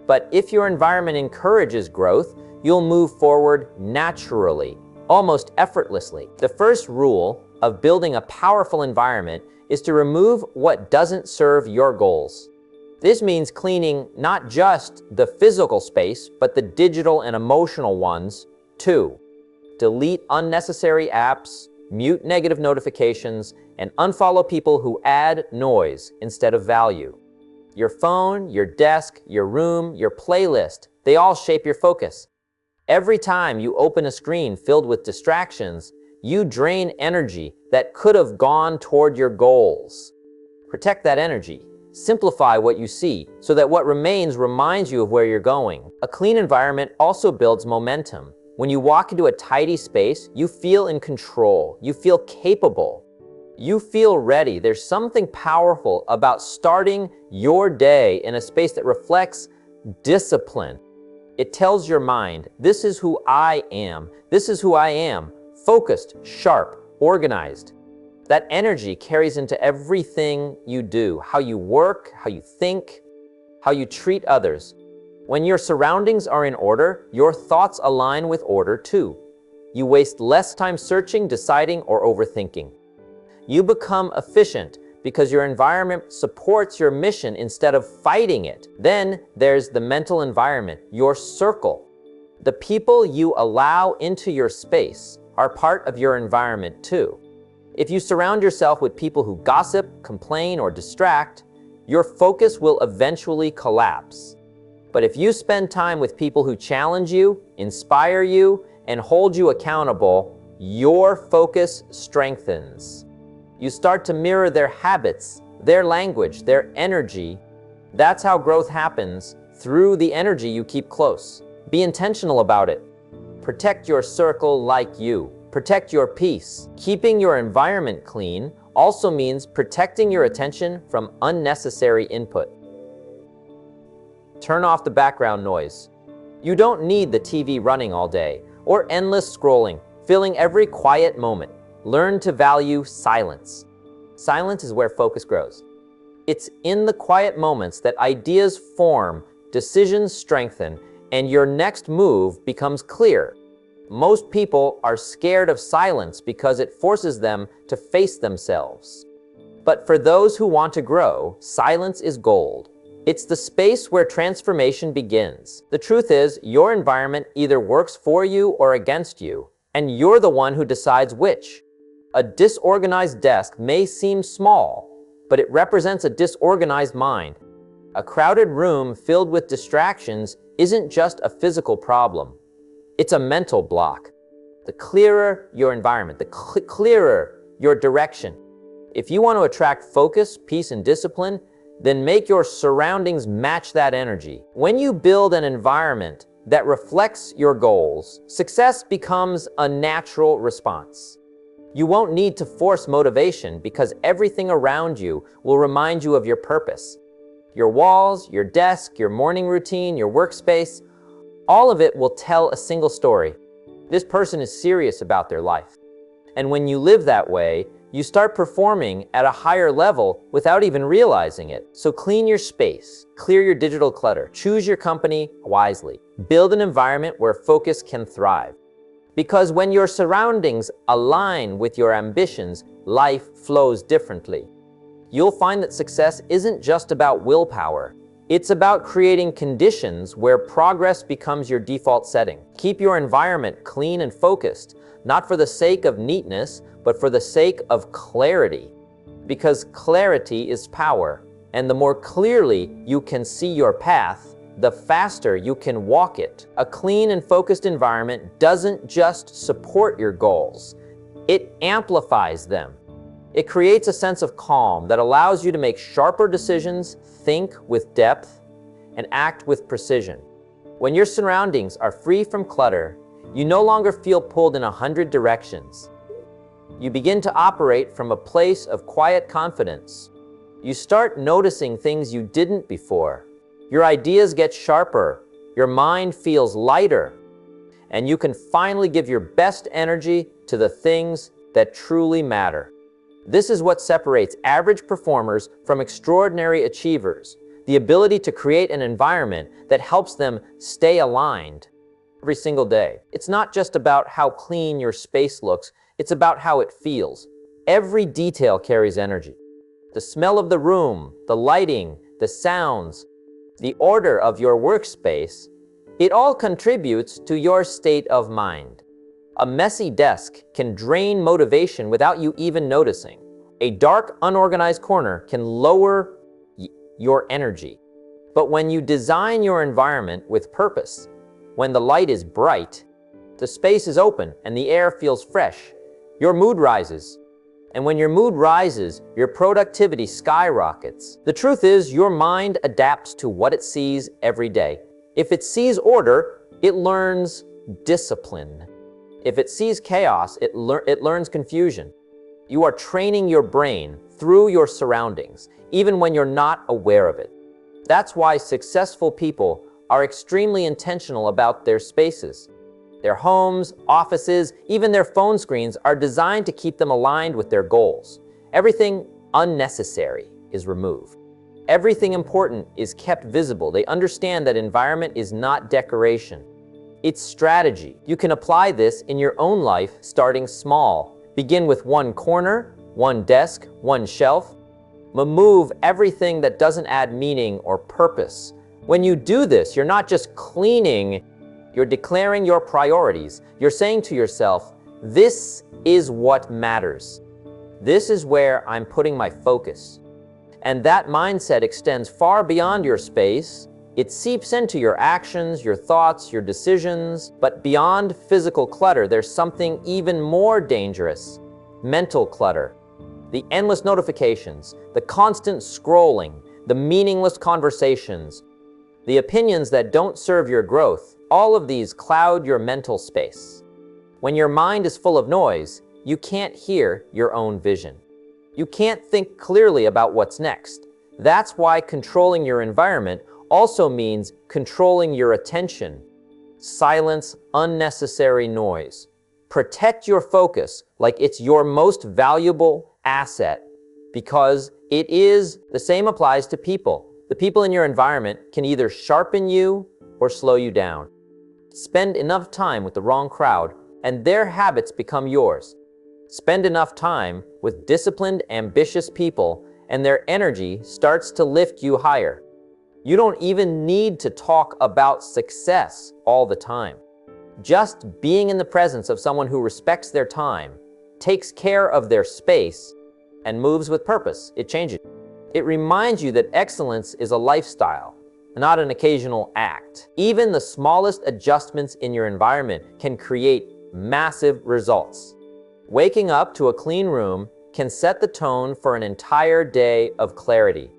Speaker 1: But if your environment encourages growth, you'll move forward naturally, almost effortlessly. The first rule of building a powerful environment is to remove what doesn't serve your goals. This means cleaning not just the physical space, but the digital and emotional ones too. Delete unnecessary apps, mute negative notifications, and unfollow people who add noise instead of value. Your phone, your desk, your room, your playlist, they all shape your focus. Every time you open a screen filled with distractions, you drain energy that could have gone toward your goals. Protect that energy. Simplify what you see so that what remains reminds you of where you're going. A clean environment also builds momentum. When you walk into a tidy space, you feel in control. You feel capable. You feel ready. There's something powerful about starting your day in a space that reflects discipline. It tells your mind, this is who I am. This is who I am. Focused, sharp, organized. That energy carries into everything you do, how you work, how you think, how you treat others. When your surroundings are in order, your thoughts align with order too. You waste less time searching, deciding, or overthinking. You become efficient because your environment supports your mission instead of fighting it. Then there's the mental environment, your circle. The people you allow into your space are part of your environment too. If you surround yourself with people who gossip, complain, or distract, your focus will eventually collapse. But if you spend time with people who challenge you, inspire you, and hold you accountable, your focus strengthens. You start to mirror their habits, their language, their energy. That's how growth happens, through the energy you keep close. Be intentional about it. Protect your circle like you. Protect your peace. Keeping your environment clean also means protecting your attention from unnecessary input. Turn off the background noise. You don't need the TV running all day or endless scrolling. filling every quiet moment. Learn to value silence. Silence is where focus grows. It's in the quiet moments that ideas form, decisions strengthen, and your next move becomes clear. Most people are scared of silence because it forces them to face themselves. But for those who want to grow, silence is gold. It's the space where transformation begins. The truth is, your environment either works for you or against you, and you're the one who decides which. A disorganized desk may seem small, but it represents a disorganized mind. A crowded room filled with distractions isn't just a physical problem. It's a mental block. The clearer your environment, the clearer your direction. If you want to attract focus, peace, and discipline, then make your surroundings match that energy. When you build an environment that reflects your goals, success becomes a natural response. You won't need to force motivation because everything around you will remind you of your purpose. Your walls, your desk, your morning routine, your workspace, all of it will tell a single story. This person is serious about their life. And when you live that way, you start performing at a higher level without even realizing it. So clean your space, clear your digital clutter, choose your company wisely. Build an environment where focus can thrive. Because when your surroundings align with your ambitions, life flows differently. You'll find that success isn't just about willpower. It's about creating conditions where progress becomes your default setting. Keep your environment clean and focused, not for the sake of neatness, but for the sake of clarity. Because clarity is power, and the more clearly you can see your path, the faster you can walk it. A clean and focused environment doesn't just support your goals, it amplifies them. It creates a sense of calm that allows you to make sharper decisions, think with depth, and act with precision. When your surroundings are free from clutter, you no longer feel pulled in 100 directions. You begin to operate from a place of quiet confidence. You start noticing things you didn't before. Your ideas get sharper, your mind feels lighter, and you can finally give your best energy to the things that truly matter. This is what separates average performers from extraordinary achievers, the ability to create an environment that helps them stay aligned every single day. It's not just about how clean your space looks, it's about how it feels. Every detail carries energy. The smell of the room, the lighting, the sounds, the order of your workspace, it all contributes to your state of mind. A messy desk can drain motivation without you even noticing. A dark, unorganized corner can lower your energy. But when you design your environment with purpose, when the light is bright, the space is open, and the air feels fresh, your mood rises. And when your mood rises, your productivity skyrockets. The truth is, your mind adapts to what it sees every day. If it sees order, it learns discipline. If it sees chaos, it learns confusion. You are training your brain through your surroundings, even when you're not aware of it. That's why successful people are extremely intentional about their spaces. Their homes, offices, even their phone screens are designed to keep them aligned with their goals. Everything unnecessary is removed. Everything important is kept visible. They understand that environment is not decoration. It's strategy. You can apply this in your own life, starting small. Begin with one corner, one desk, one shelf. Remove everything that doesn't add meaning or purpose. When you do this, you're not just cleaning, you're declaring your priorities. You're saying to yourself, this is what matters. This is where I'm putting my focus. And that mindset extends far beyond your space. It seeps into your actions, your thoughts, your decisions. But beyond physical clutter, there's something even more dangerous: mental clutter. The endless notifications, the constant scrolling, the meaningless conversations, the opinions that don't serve your growth, all of these cloud your mental space. When your mind is full of noise, you can't hear your own vision. You can't think clearly about what's next. That's why controlling your environment also means controlling your attention. Silence unnecessary noise. Protect your focus like it's your most valuable asset, because it is. The same applies to people. The people in your environment can either sharpen you or slow you down. Spend enough time with the wrong crowd, and their habits become yours. Spend enough time with disciplined, ambitious people, and their energy starts to lift you higher. You don't even need to talk about success all the time. Just being in the presence of someone who respects their time, takes care of their space, and moves with purpose, it changes. It reminds you that excellence is a lifestyle, not an occasional act. Even the smallest adjustments in your environment can create massive results. Waking up to a clean room can set the tone for an entire day of clarity.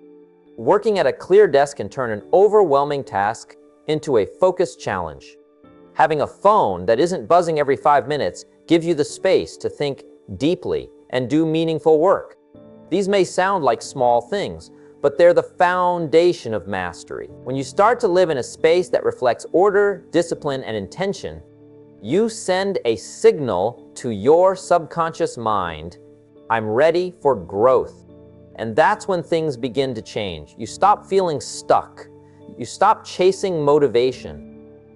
Speaker 1: Working at a clear desk can turn an overwhelming task into a focused challenge. Having a phone that isn't buzzing every 5 minutes gives you the space to think deeply and do meaningful work. These may sound like small things, but they're the foundation of mastery. When you start to live in a space that reflects order, discipline, and intention, you send a signal to your subconscious mind, I'm ready for growth. And that's when things begin to change. You stop feeling stuck. You stop chasing motivation.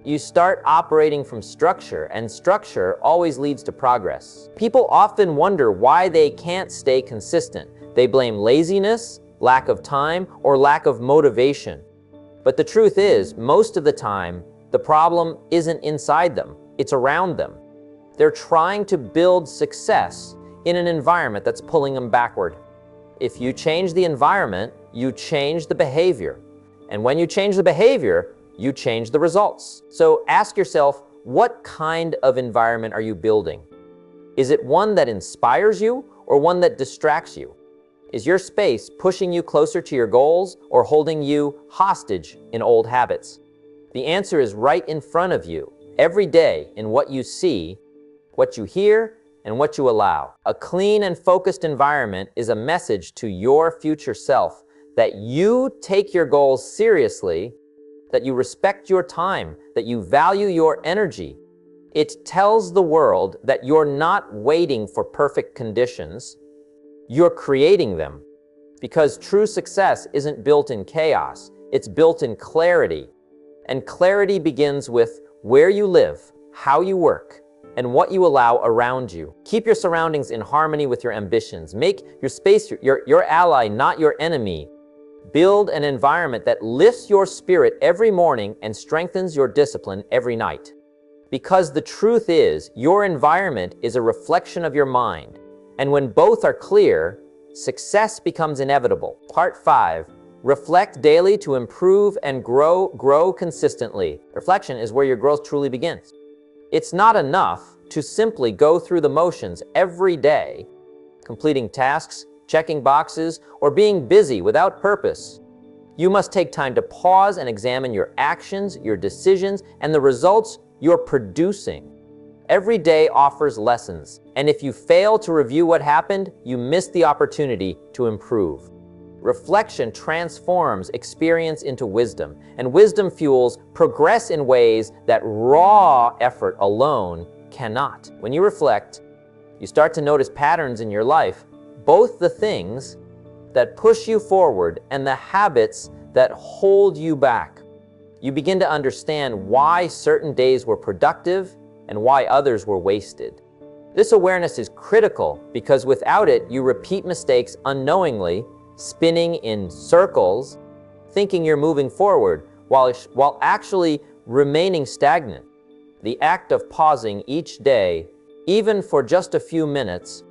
Speaker 1: You start operating from structure, and structure always leads to progress. People often wonder why they can't stay consistent. They blame laziness, lack of time, or lack of motivation. But the truth is, most of the time, the problem isn't inside them, it's around them. They're trying to build success in an environment that's pulling them backward. If you change the environment, you change the behavior. And when you change the behavior, you change the results. So ask yourself, what kind of environment are you building? Is it one that inspires you or one that distracts you? Is your space pushing you closer to your goals or holding you hostage in old habits? The answer is right in front of you, every day, in what you see, what you hear, and what you allow. A clean and focused environment is a message to your future self that you take your goals seriously, that you respect your time, that you value your energy. It tells the world that you're not waiting for perfect conditions, you're creating them. Because true success isn't built in chaos, it's built in clarity. And clarity begins with where you live, how you work, and what you allow around you. Keep your surroundings in harmony with your ambitions. Make your space your ally, not your enemy. Build an environment that lifts your spirit every morning and strengthens your discipline every night. Because the truth is, your environment is a reflection of your mind. And when both are clear, success becomes inevitable. Part 5. Reflect daily to improve and grow consistently. Reflection is where your growth truly begins. It's not enough to simply go through the motions every day, completing tasks, checking boxes, or being busy without purpose. You must take time to pause and examine your actions, your decisions, and the results you're producing. Every day offers lessons, and if you fail to review what happened, you miss the opportunity to improve. Reflection transforms experience into wisdom, and wisdom fuels progress in ways that raw effort alone cannot. When you reflect, you start to notice patterns in your life, both the things that push you forward and the habits that hold you back. You begin to understand why certain days were productive and why others were wasted. This awareness is critical because without it, you repeat mistakes unknowingly, spinning in circles, thinking you're moving forward while actually remaining stagnant. The act of pausing each day, even for just a few minutes,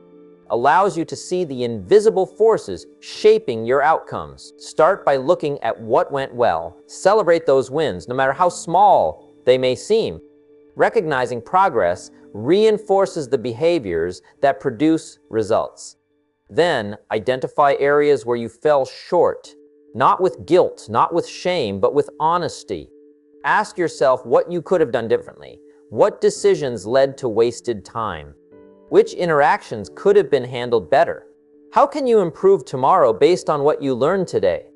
Speaker 1: allows you to see the invisible forces shaping your outcomes. Start by looking at what went well. Celebrate those wins, no matter how small they may seem. Recognizing progress reinforces the behaviors that produce results. Then, identify areas where you fell short, not with guilt, not with shame, but with honesty. Ask yourself what you could have done differently. What decisions led to wasted time? Which interactions could have been handled better? How can you improve tomorrow based on what you learned today?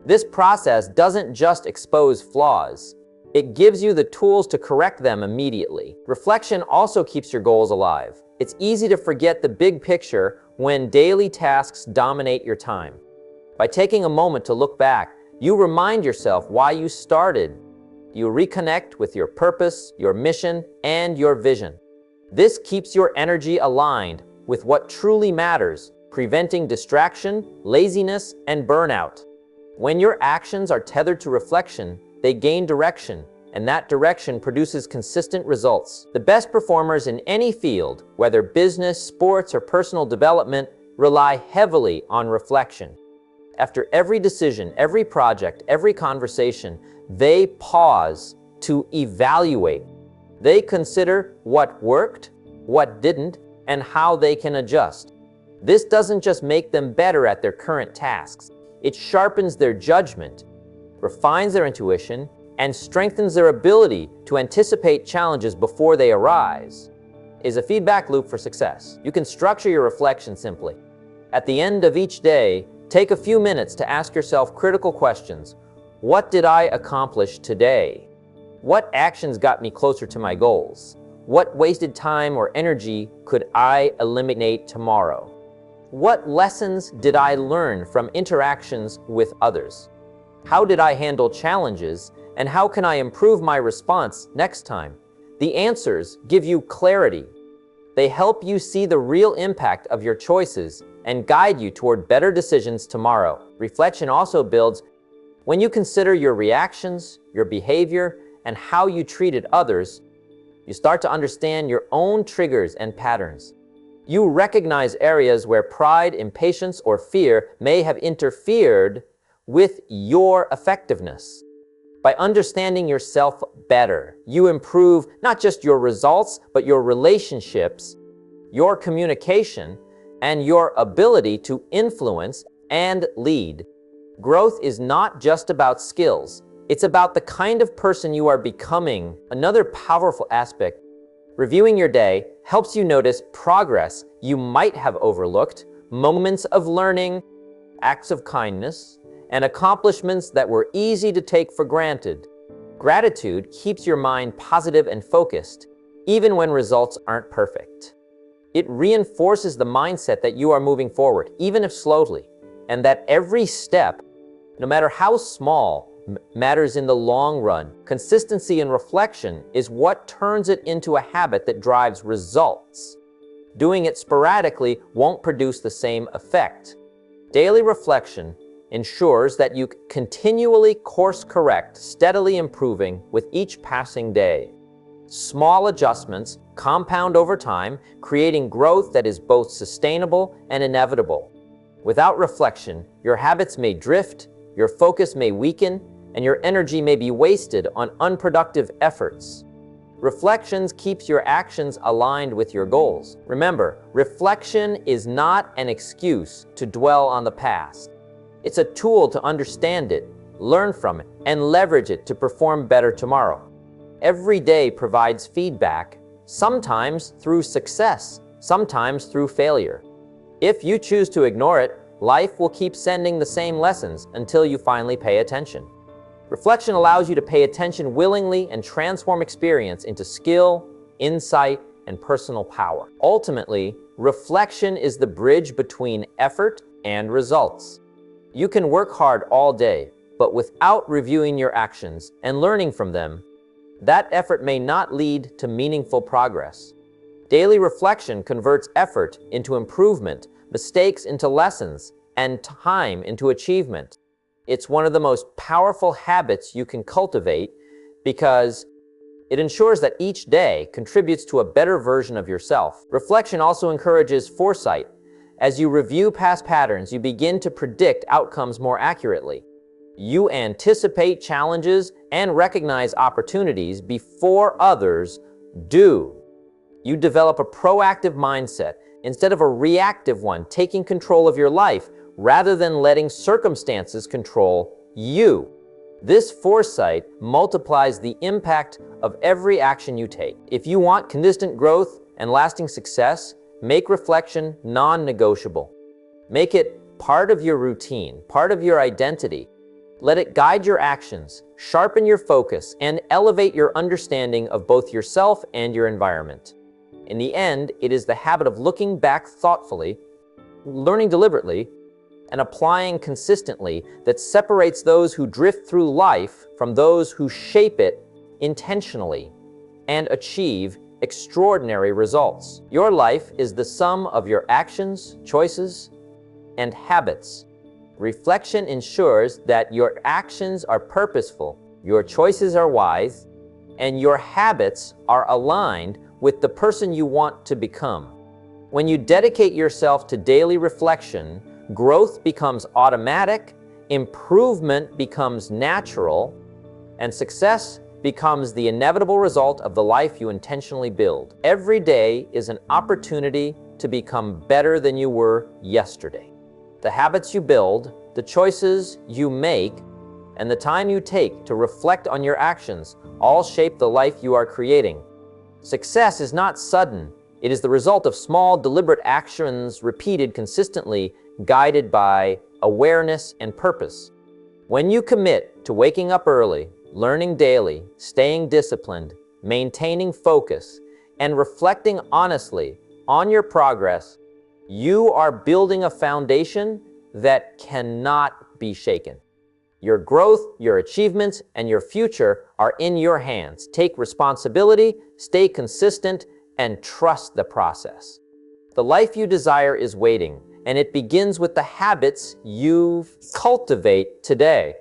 Speaker 1: This process doesn't just expose flaws, It gives you the tools to correct them immediately. Reflection also keeps your goals alive. It's easy to forget the big picture when daily tasks dominate your time. By taking a moment to look back, you remind yourself why you started. You reconnect with your purpose, your mission, and your vision. This keeps your energy aligned with what truly matters, preventing distraction, laziness, and burnout. When your actions are tethered to reflection, they gain direction, and that direction produces consistent results. The best performers in any field, whether business, sports, or personal development, rely heavily on reflection. After every decision, every project, every conversation, they pause to evaluate. They consider what worked, what didn't, and how they can adjust. This doesn't just make them better at their current tasks. It sharpens their judgment, refines their intuition, and strengthens their ability to anticipate challenges before they arise. Is a feedback loop for success. You can structure your reflection simply. At the end of each day, take a few minutes to ask yourself critical questions. What did I accomplish today? What actions got me closer to my goals? What wasted time or energy could I eliminate tomorrow? What lessons did I learn from interactions with others? How did I handle challenges, and how can I improve my response next time? The answers give you clarity. They help you see the real impact of your choices and guide you toward better decisions tomorrow. Reflection also builds when you consider your reactions, your behavior, and how you treated others. You start to understand your own triggers and patterns. You recognize areas where pride, impatience, or fear may have interfered with your effectiveness. By understanding yourself better, you improve not just your results, but your relationships, your communication, and your ability to influence and lead. Growth is not just about skills. It's about the kind of person you are becoming. Another powerful aspect, reviewing your day helps you notice progress you might have overlooked, moments of learning, acts of kindness, and accomplishments that were easy to take for granted. Gratitude keeps your mind positive and focused, even when results aren't perfect. It reinforces the mindset that you are moving forward, even if slowly, and that every step, no matter how small, matters in the long run. Consistency and reflection is what turns it into a habit that drives results. Doing it sporadically won't produce the same effect. Daily reflection ensures that you continually course correct, steadily improving with each passing day. Small adjustments compound over time, creating growth that is both sustainable and inevitable. Without reflection, your habits may drift, your focus may weaken, and your energy may be wasted on unproductive efforts. Reflections keeps your actions aligned with your goals. Remember, reflection is not an excuse to dwell on the past. It's a tool to understand it, learn from it, and leverage it to perform better tomorrow. Every day provides feedback, sometimes through success, sometimes through failure. If you choose to ignore it, life will keep sending the same lessons until you finally pay attention. Reflection allows you to pay attention willingly and transform experience into skill, insight, and personal power. Ultimately, reflection is the bridge between effort and results. You can work hard all day, but without reviewing your actions and learning from them, that effort may not lead to meaningful progress. Daily reflection converts effort into improvement, mistakes into lessons, and time into achievement. It's one of the most powerful habits you can cultivate because it ensures that each day contributes to a better version of yourself. Reflection also encourages foresight. As you review past patterns, you begin to predict outcomes more accurately. You anticipate challenges and recognize opportunities before others do. You develop a proactive mindset instead of a reactive one, taking control of your life rather than letting circumstances control you. This foresight multiplies the impact of every action you take. If you want consistent growth and lasting success, make reflection non-negotiable. Make it part of your routine, part of your identity. Let it guide your actions, sharpen your focus, and elevate your understanding of both yourself and your environment. In the end, it is the habit of looking back thoughtfully, learning deliberately, and applying consistently that separates those who drift through life from those who shape it intentionally and achieve extraordinary results. Your life is the sum of your actions, choices, and habits. Reflection ensures that your actions are purposeful, your choices are wise, and your habits are aligned with the person you want to become. When you dedicate yourself to daily reflection, growth becomes automatic, improvement becomes natural, and success becomes the inevitable result of the life you intentionally build. Every day is an opportunity to become better than you were yesterday. The habits you build, the choices you make, and the time you take to reflect on your actions all shape the life you are creating. Success is not sudden. It is the result of small, deliberate actions repeated consistently, guided by awareness and purpose. When you commit to waking up early, learning daily, staying disciplined, maintaining focus, and reflecting honestly on your progress, you are building a foundation that cannot be shaken. Your growth, your achievements, and your future are in your hands. Take responsibility, stay consistent, and trust the process. The life you desire is waiting, and it begins with the habits you cultivate today.